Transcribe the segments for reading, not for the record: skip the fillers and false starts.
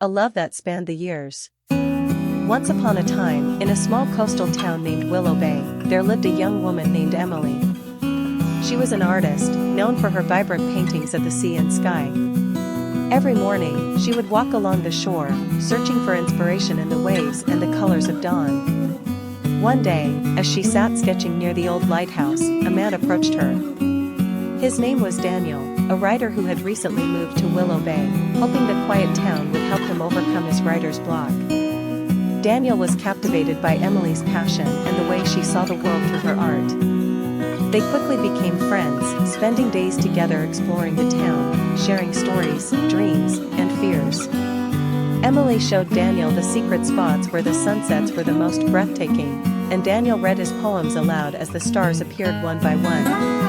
a love that spanned the years. Once upon a time, in a small coastal town named Willow Bay, there lived a young woman named Emily. She was an artist, known for her vibrant paintings of the sea and sky. Every morning, she would walk along the shore, searching for inspiration in the waves and the colors of dawn. One day, as she sat sketching near the old lighthouse, a man approached her. His name was Daniel, a writer who had recently moved to Willow Bay, hoping the quiet town would help him overcome his writer's block. Daniel was captivated by Emily's passion and the way she saw the world through her art. They quickly became friends, spending days together exploring the town, sharing stories, dreams, and fears. Emily showed Daniel the secret spots where the sunsets were the most breathtaking, and Daniel read his poems aloud as the stars appeared one by one.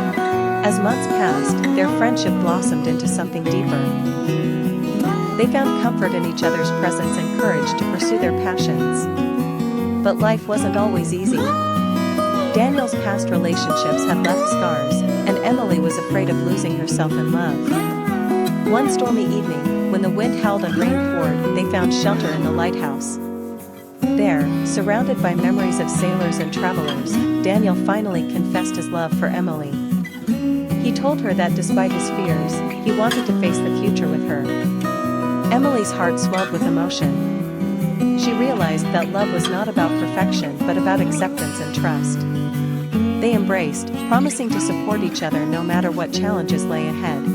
As months passed, their friendship blossomed into something deeper. They found comfort in each other's presence and courage to pursue their passions. But life wasn't always easy. Daniel's past relationships had left scars, and Emily was afraid of losing herself in love. One stormy evening, when the wind howled and rain poured, they found shelter in the lighthouse. There, surrounded by memories of sailors and travelers, Daniel finally confessed his love for Emily. He told her that despite his fears, he wanted to face the future with her. Emily's heart swelled with emotion. She realized that love was not about perfection but about acceptance and trust. They embraced, promising to support each other no matter what challenges lay ahead.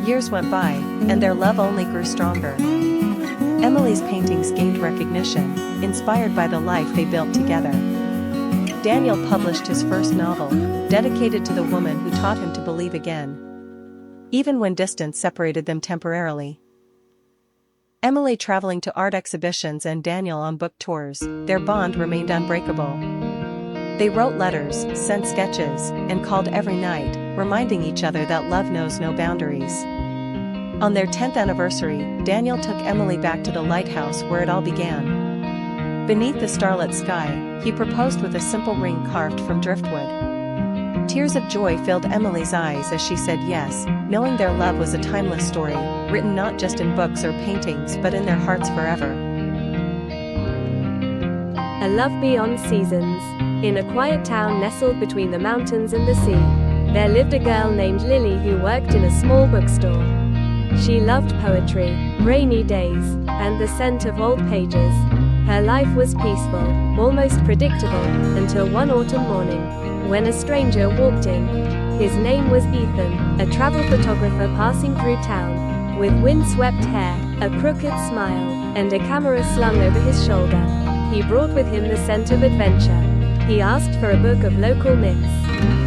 Years went by, and their love only grew stronger. Emily's paintings gained recognition, inspired by the life they built together. Daniel published his first novel, dedicated to the woman who taught him to believe again, even when distance separated them temporarily. Emily traveling to art exhibitions and Daniel on book tours, their bond remained unbreakable. They wrote letters, sent sketches, and called every night, reminding each other that love knows no boundaries. On their 10th anniversary, Daniel took Emily back to the lighthouse where it all began. Beneath the starlit sky, he proposed with a simple ring carved from driftwood. Tears of joy filled Emily's eyes as she said yes, knowing their love was a timeless story, written not just in books or paintings but in their hearts forever. A love beyond seasons. In a quiet town nestled between the mountains and the sea, there lived a girl named Lily who worked in a small bookstore. She loved poetry, rainy days, and the scent of old pages. Her life was peaceful, almost predictable, until one autumn morning, when a stranger walked in. His name was Ethan, a travel photographer passing through town, with windswept hair, a crooked smile, and a camera slung over his shoulder. He brought with him the scent of adventure. He asked for a book of local myths,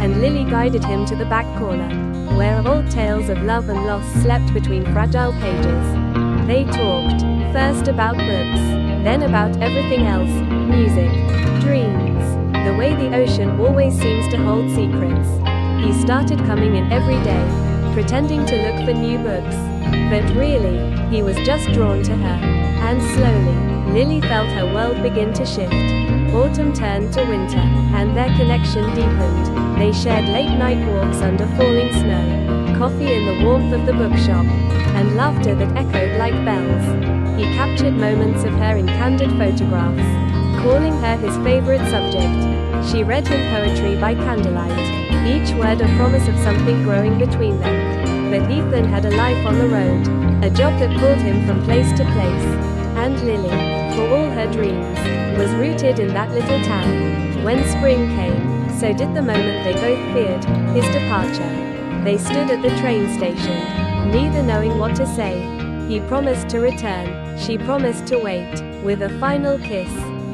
and Lily guided him to the back corner, where old tales of love and loss slept between fragile pages. They talked, first about books, then about everything else, music, dreams, the way the ocean always seems to hold secrets. He started coming in every day, pretending to look for new books, but really, he was just drawn to her, and slowly, Lily felt her world begin to shift. Autumn turned to winter, and their connection deepened. They shared late-night walks under falling snow, coffee in the warmth of the bookshop, and laughter that echoed like bells. He captured moments of her in candid photographs, calling her his favorite subject. She read him poetry by candlelight, each word a promise of something growing between them. But Ethan had a life on the road, a job that pulled him from place to place. And Lily, for all her dreams, was rooted in that little town. When spring came, so did the moment they both feared, his departure. They stood at the train station, neither knowing what to say. He promised to return, she promised to wait. With a final kiss,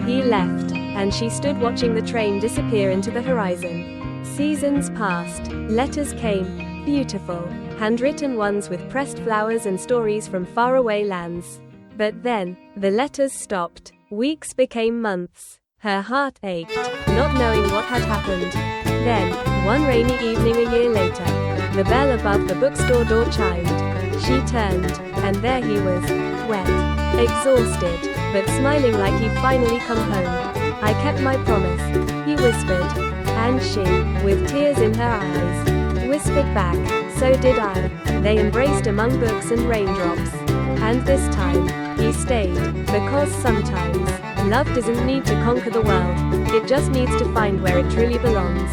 he left, and she stood watching the train disappear into the horizon. Seasons passed, letters came, beautiful, handwritten ones with pressed flowers and stories from faraway lands. But then, the letters stopped. Weeks became months. Her heart ached, not knowing what had happened. Then, one rainy evening a year later, the bell above the bookstore door chimed. She turned, and there he was, wet, exhausted, but smiling like he'd finally come home. I kept my promise, he whispered. And she, with tears in her eyes, whispered back, so did I. They embraced among books and raindrops. And this time, He stayed, because sometimes, love doesn't need to conquer the world, it just needs to find where it truly belongs.